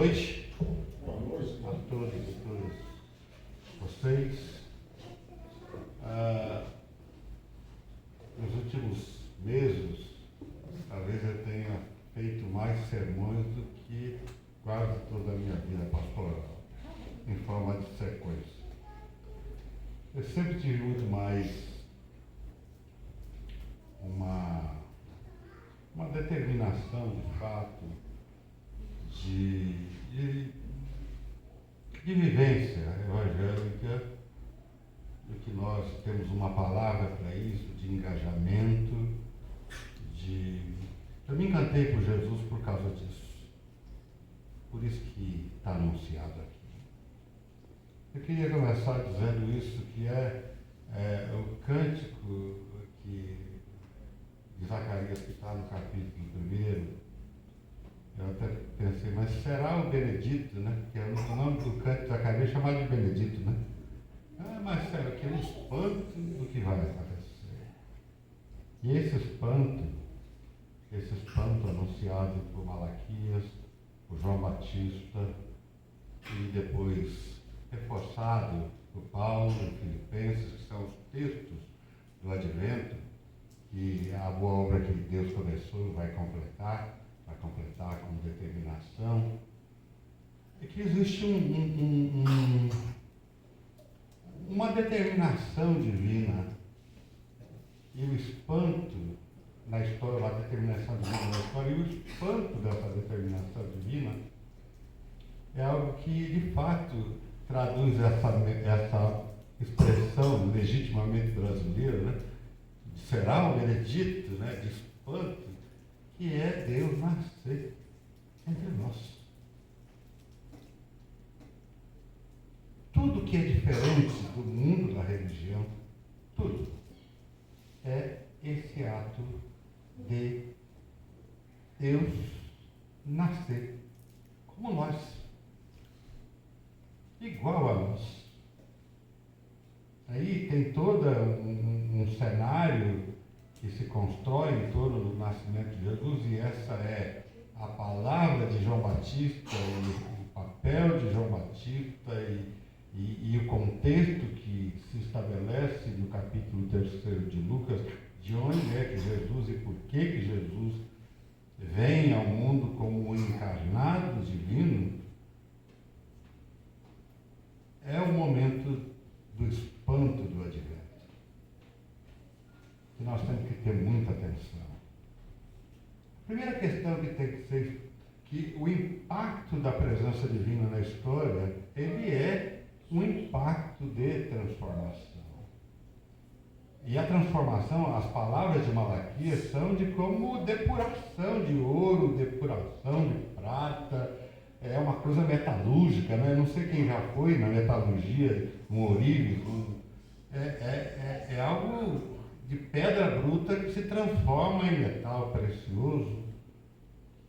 noite a todos e todas vocês. Nos últimos meses, talvez eu tenha feito mais sermões do que quase toda a minha vida pastoral, em forma de sequência. Eu sempre tive muito mais uma determinação de fato de vivência evangélica, do que nós temos uma palavra para isso, de engajamento, Eu me encantei por Jesus por causa disso. Por isso que está anunciado aqui. Eu queria começar dizendo isso, que é o cântico de Zacarias, que está no capítulo 1. Eu até pensei, mas será o Benedito, né? Porque o nome do cântico de Zacarias é chamado de Benedito, né? Mas será que é um espanto do que vai acontecer? E esse espanto anunciado por Malaquias, por João Batista, e depois reforçado por Paulo em Filipenses, que são os textos do Advento, que a boa obra que Deus começou vai completar com determinação, é que existe uma determinação divina, e o espanto na história, a determinação divina na história, e o espanto dessa determinação divina é algo que, de fato, traduz essa expressão legitimamente brasileira, né? Será o Benedito, né? De espanto, que é Deus nascer entre nós. Tudo que é diferente do mundo da religião, tudo, é esse ato de Deus nascer como nós, igual a nós. Aí tem todo um cenário que se constrói em torno do nascimento de Jesus, e essa é a palavra de João Batista, e o papel de João Batista, e o contexto que se estabelece no capítulo 3 de Lucas, de onde é que Jesus e por que Jesus vem ao mundo como o encarnado divino, é o momento do espanto do Advento. E nós temos que ter muita atenção. A primeira questão que tem que ser que o impacto da presença divina na história, ele é um impacto de transformação. E a transformação, as palavras de Malaquias são de como depuração de ouro, depuração de prata, é uma coisa metalúrgica, né? Não sei quem já foi na metalurgia, no ourives, é algo de pedra bruta que se transforma em metal precioso.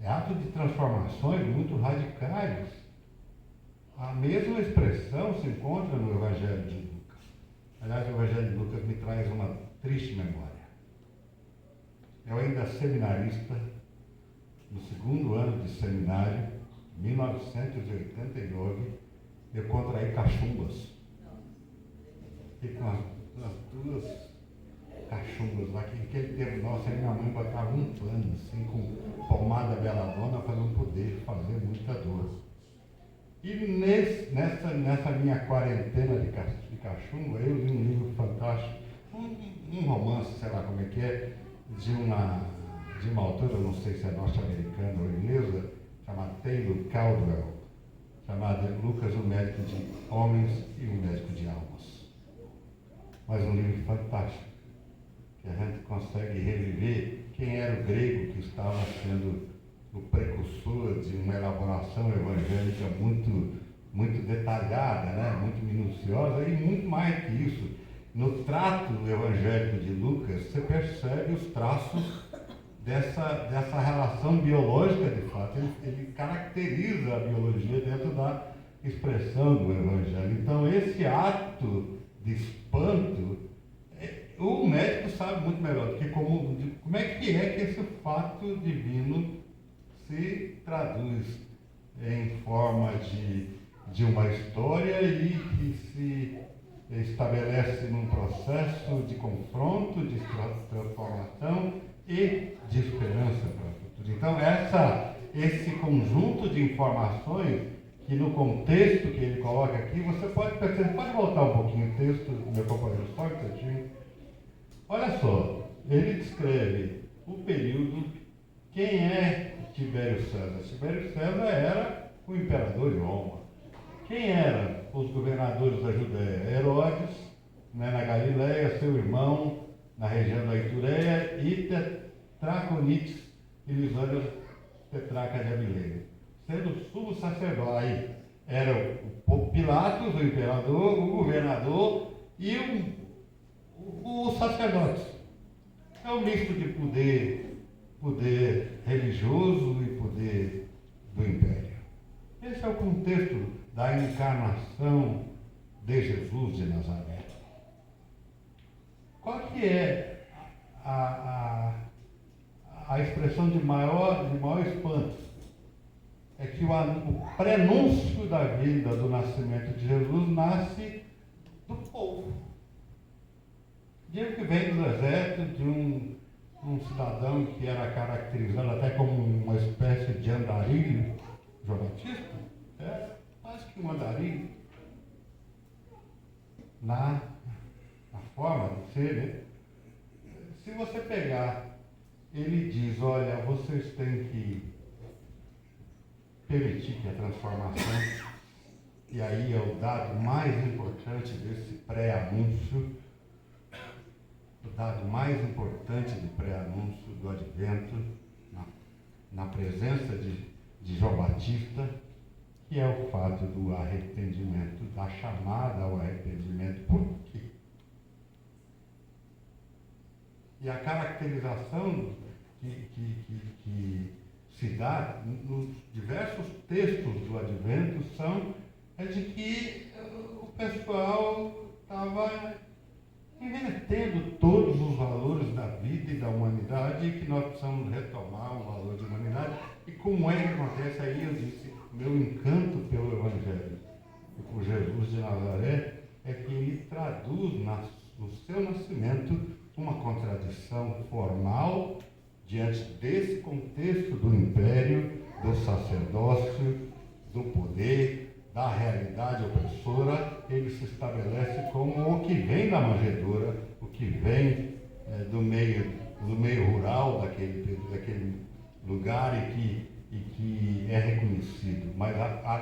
É ato de transformações muito radicais. A mesma expressão se encontra no Evangelho de Lucas. Aliás, o Evangelho de Lucas me traz uma triste memória. Eu ainda seminarista, no 2º ano de seminário, 1989, eu contraí cachumbas. Fiquei com as duas cachumbas lá, que naquele tempo nosso, aí minha mãe botava um pano, assim, com pomada beladona, para não poder fazer muita dor. E nessa minha quarentena de cachumba, eu li um livro fantástico, um romance, sei lá como é que é, de uma autora, não sei se é norte-americana ou inglesa, chamada Taylor Caldwell, chamada Lucas, o médico de homens e o médico de almas. Mas um livro fantástico, que a gente consegue reviver quem era o grego que estava sendo o precursor de uma elaboração evangélica muito detalhada, né? Muito minuciosa, e muito mais que isso. No trato evangélico de Lucas, você percebe os traços dessa relação biológica, de fato. Ele caracteriza a biologia dentro da expressão do Evangelho. Então, esse ato de espanto, o médico sabe muito melhor do que como é que esse fato divino se traduz em forma de uma história e que se estabelece num processo de confronto, de transformação e de esperança para o futuro. Então, esse conjunto de informações que no contexto que ele coloca aqui, você pode perceber, pode voltar um pouquinho o texto, meu companheiro, só um instantinho. Olha só, ele descreve o período, quem é Tibério César? Tibério César era o imperador de Roma. Quem eram os governadores da Judéia? Herodes, na Galileia, seu irmão, na região da Itureia, e Traconites e Lisânias, tetrarca de Abilene. Sendo sumo sacerdote, aí era o Pilatos, o imperador, o governador e o sacerdote. É um misto de poder religioso e poder do império. Esse é o contexto da encarnação de Jesus de Nazaré. Qual que é a expressão de maior espanto? É que o prenúncio da vida, do nascimento de Jesus, nasce do povo. Digo que vem do exército de um cidadão que era caracterizado até como uma espécie de andarilho, João Batista, quase que um andarilho, na forma de ser, né? Se você pegar, ele diz, olha, vocês têm que permitir que a transformação, e aí é o dado mais importante desse pré-anúncio, o dado mais importante do pré-anúncio do advento, na presença de João Batista, que é o fato do arrependimento, da chamada ao arrependimento. Por quê? E a caracterização que se dá nos diversos textos do advento é de que o pessoal estava invertendo todos os valores da vida e da humanidade e que nós precisamos retomar o valor de humanidade. E como é que acontece? Aí eu disse, meu encanto pelo Evangelho e por Jesus de Nazaré é que ele traduz no seu nascimento uma contradição formal diante desse contexto do império, do sacerdócio, do poder, da realidade opressora. Ele se estabelece como o que vem da manjedoura, o que vem do meio rural daquele lugar e que é reconhecido. Mas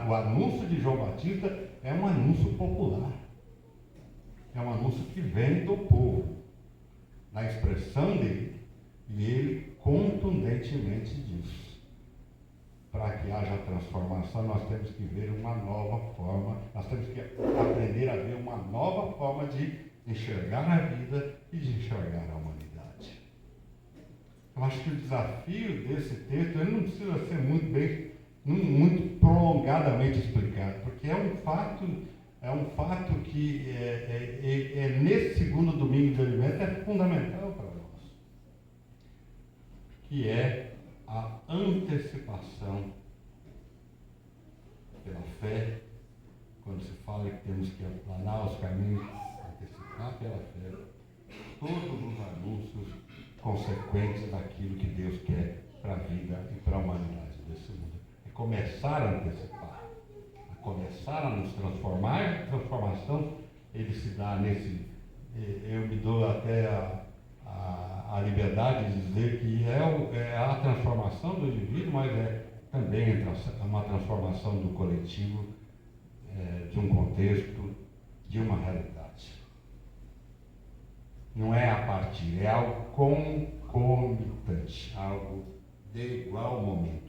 o anúncio de João Batista é um anúncio popular, é um anúncio que vem do povo, na expressão dele, e ele contundentemente diz: para que haja transformação, nós temos que ver uma nova forma, nós temos que aprender a ver uma nova forma de enxergar a vida e de enxergar a humanidade. Eu acho que o desafio desse texto, ele não precisa ser muito prolongadamente explicado, porque é um fato que nesse segundo domingo de advento é fundamental para nós, que é a antecipação pela fé. Quando se fala que temos que aplanar os caminhos, antecipar pela fé todos os anúncios consequentes daquilo que Deus quer para a vida e para a humanidade desse mundo. É começar a antecipar, a começar a nos transformar. A transformação, ele se dá nesse, eu me dou até a liberdade de dizer que é a transformação do indivíduo, mas é também uma transformação do coletivo, de um contexto, de uma realidade. Não é a partir, é algo concomitante, algo de igual momento.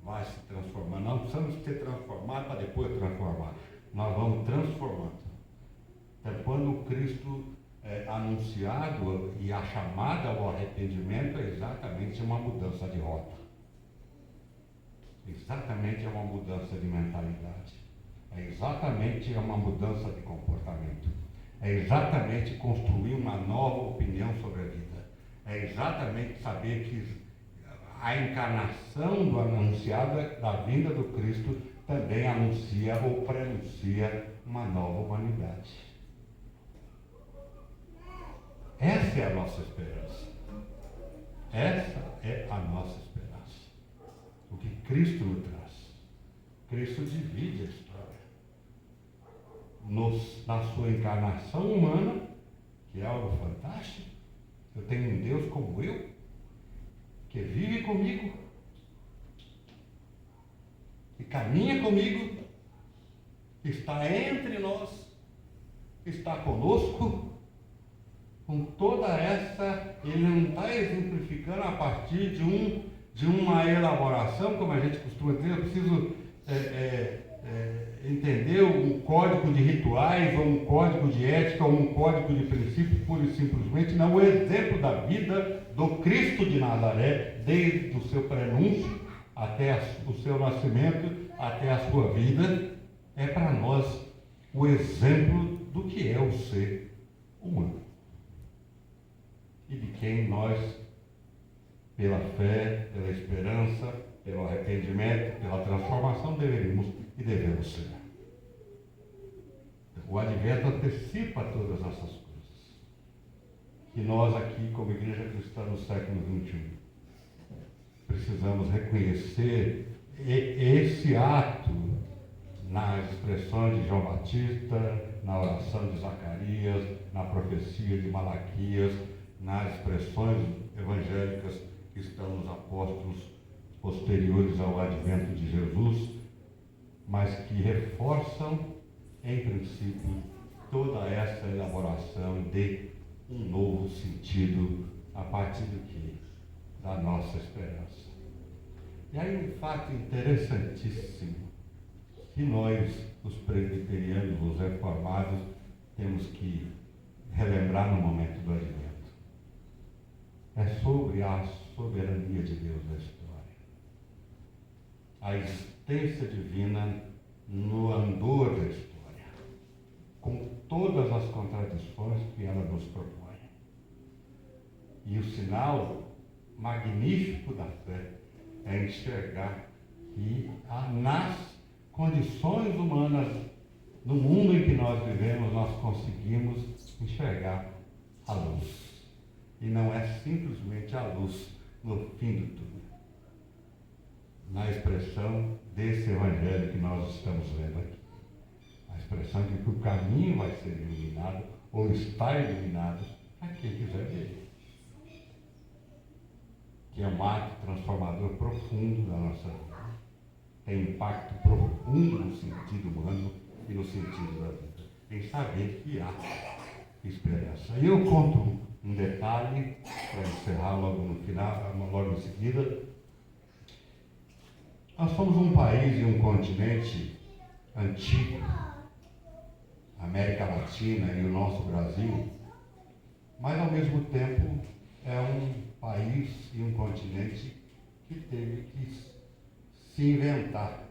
Vai se transformar. Não precisamos ser transformados para depois transformar. Nós vamos transformando. Então, quando o Cristo anunciado e a chamada ao arrependimento é exatamente uma mudança de rota. Exatamente é uma mudança de mentalidade. É exatamente uma mudança de comportamento. É exatamente construir uma nova opinião sobre a vida. É exatamente saber que a encarnação do anunciada da vinda do Cristo também anuncia ou prenuncia uma nova humanidade. Essa é a nossa esperança. Essa é a nossa esperança. O que Cristo nos traz. Cristo divide a história. Na sua encarnação humana, que é algo fantástico, eu tenho um Deus como eu, que vive comigo, que caminha comigo, que está entre nós, que está conosco, com toda essa, ele não está exemplificando a partir de uma elaboração, como a gente costuma dizer, eu preciso entender um código de rituais, ou um código de ética, ou um código de princípios, pura e simplesmente, não, o exemplo da vida do Cristo de Nazaré, desde o seu prenúncio até o seu nascimento, até a sua vida, é para nós o exemplo do que é o ser humano. E de quem nós, pela fé, pela esperança, pelo arrependimento, pela transformação, deveríamos e devemos ser. O Advento antecipa todas essas coisas. E nós aqui, como Igreja Cristã no século XXI, precisamos reconhecer esse ato nas expressões de João Batista, na oração de Zacarias, na profecia de Malaquias, nas expressões evangélicas que estão nos apóstolos posteriores ao advento de Jesus, mas que reforçam, em princípio, toda essa elaboração de um novo sentido a partir do que? Da nossa esperança. E aí um fato interessantíssimo que nós, os presbiterianos, os reformados, temos que relembrar no momento do advento. É sobre a soberania de Deus na história. A existência divina no andor da história, com todas as contradições que ela nos propõe. E o sinal magnífico da fé é enxergar que nas condições humanas, no mundo em que nós vivemos, nós conseguimos enxergar a luz. E não é simplesmente a luz no fim do túnel. Na expressão desse evangelho que nós estamos vendo aqui. A expressão de que o caminho vai ser iluminado, ou está iluminado, a quem quiser ver. Que é um ato transformador profundo da nossa vida. Tem impacto profundo no sentido humano e no sentido da vida. Em saber que há esperança. E eu conto um detalhe, para encerrar logo no final, logo em seguida. Nós somos um país e um continente antigo, América Latina e o nosso Brasil, mas ao mesmo tempo é um país e um continente que teve que se inventar.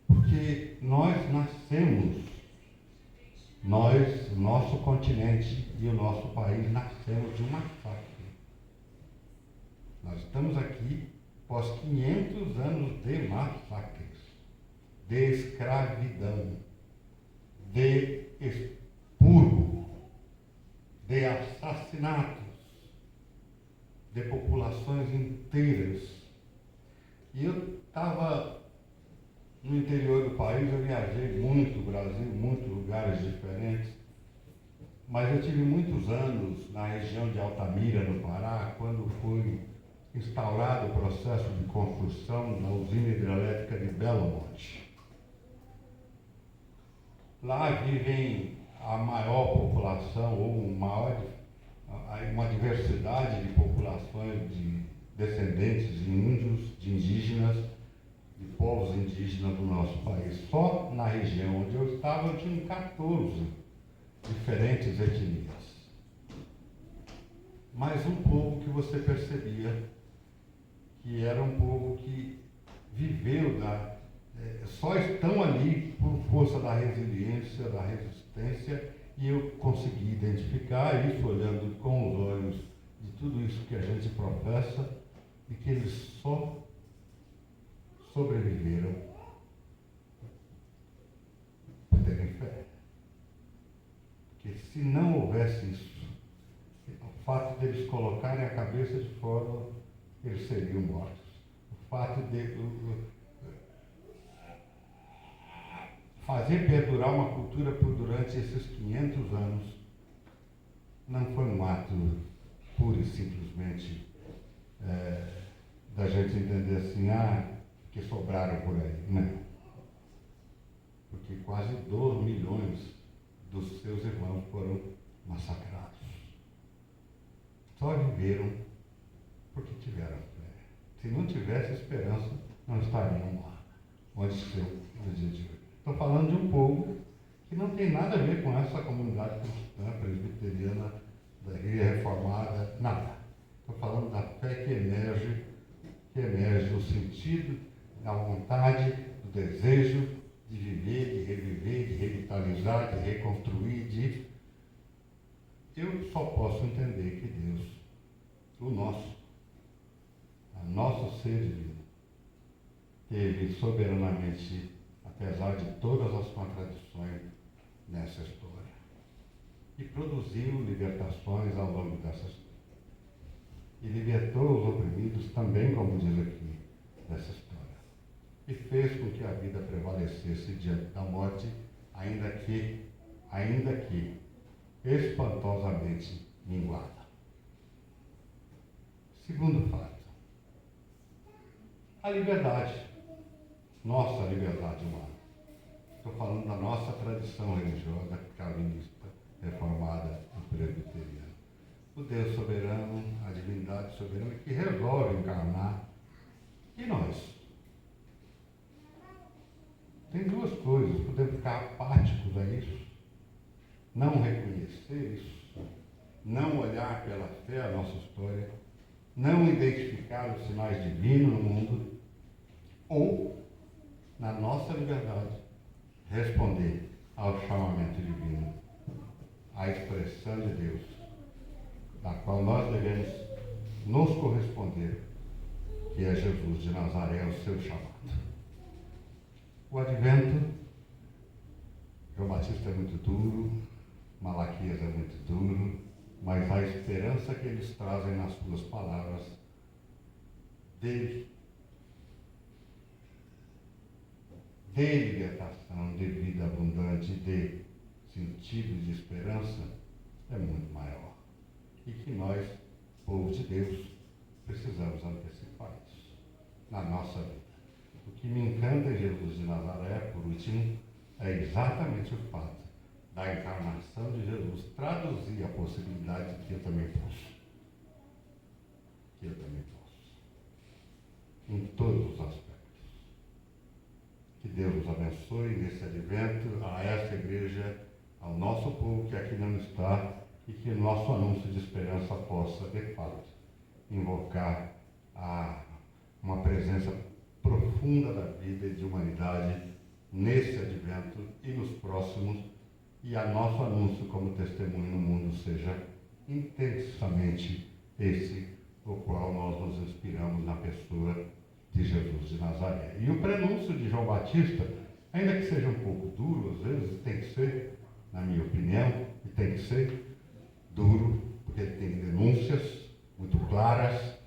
Porque nós nascemos, nosso continente e o nosso país nascemos de um massacre. Nós estamos aqui após 500 anos de massacres, de escravidão, de expurgo, de assassinatos, de populações inteiras. E eu estava no interior do país, eu viajei muito o Brasil, muitos lugares diferentes, mas eu tive muitos anos na região de Altamira, no Pará, quando foi instaurado o processo de construção da usina hidrelétrica de Belo Monte. Lá vivem a maior população, ou uma diversidade de populações de descendentes de índios, de indígenas, de povos indígenas do nosso país. Só na região onde eu estava, eu tinha 14 diferentes etnias. Mas um povo que você percebia que era um povo que viveu só estão ali por força da resiliência, da resistência, e eu consegui identificar isso olhando com os olhos de tudo isso que a gente professa, e que eles só sobreviveram por terem fé. Porque se não houvesse isso, o fato deles colocarem a cabeça de fora, eles seriam mortos. O fato de fazer perdurar uma cultura durante esses 500 anos não foi um ato pura e simplesmente da gente entender assim, que sobraram por aí. Não. Porque quase 2 milhões dos seus irmãos foram massacrados. Só viveram porque tiveram fé. Se não tivesse esperança, não estariam lá, onde estão no dia de hoje. Estou falando de um povo que não tem nada a ver com essa comunidade cristã, presbiteriana, da igreja reformada, nada. Estou falando da fé que emerge no sentido, da vontade, do desejo de viver, de reviver, de revitalizar, de reconstruir, Eu só posso entender que Deus, a nosso ser divino, teve soberanamente, apesar de todas as contradições nessa história, e produziu libertações ao longo dessa história. E libertou os oprimidos também, como diz aqui, dessa história. E fez com que a vida prevalecesse diante da morte, ainda que espantosamente minguada. Segundo fato, a liberdade, nossa liberdade humana. Estou falando da nossa tradição religiosa calvinista, reformada e presbiteriana. O Deus soberano, a divindade soberana que resolve encarnar. E nós? Tem duas coisas, podemos ficar apáticos a isso, não reconhecer isso, não olhar pela fé a nossa história, não identificar os sinais divinos no mundo, ou, na nossa liberdade, responder ao chamamento divino, à expressão de Deus, da qual nós devemos nos corresponder, que é Jesus de Nazaré, o seu chamado. O advento, João Batista é muito duro, Malaquias é muito duro, mas a esperança que eles trazem nas suas palavras de libertação, de vida abundante, de sentido de esperança, é muito maior. E que nós, povo de Deus, precisamos antecipar isso na nossa vida. O que me encanta em Jesus de Nazaré, por último, é exatamente o fato da encarnação de Jesus traduzir a possibilidade de que eu também posso. Que eu também posso. Em todos os aspectos. Que Deus nos abençoe nesse advento, a essa igreja, ao nosso povo que aqui não está, e que o nosso anúncio de esperança possa, de fato, invocar uma presença profunda da vida e de humanidade nesse advento e nos próximos, e a nosso anúncio como testemunho no mundo seja intensamente esse o qual nós nos inspiramos na pessoa de Jesus de Nazaré. E o prenúncio de João Batista, ainda que seja um pouco duro, às vezes tem que ser, na minha opinião, e tem que ser duro, porque ele tem denúncias muito claras,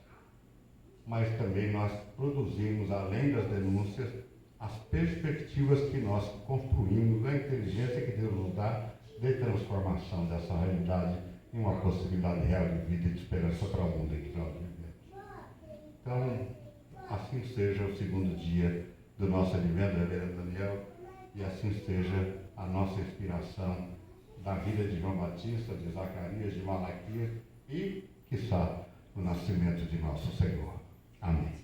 mas também nós produzimos, além das denúncias, as perspectivas que nós construímos, a inteligência que Deus nos dá de transformação dessa realidade em uma possibilidade real de vida e de esperança para o mundo em que nós vivemos. Então, assim seja o segundo dia do nosso advento, Reverendo Daniel, e assim seja a nossa inspiração da vida de João Batista, de Zacarias, de Malaquias e, quiçá, o nascimento de nosso Senhor. Amém.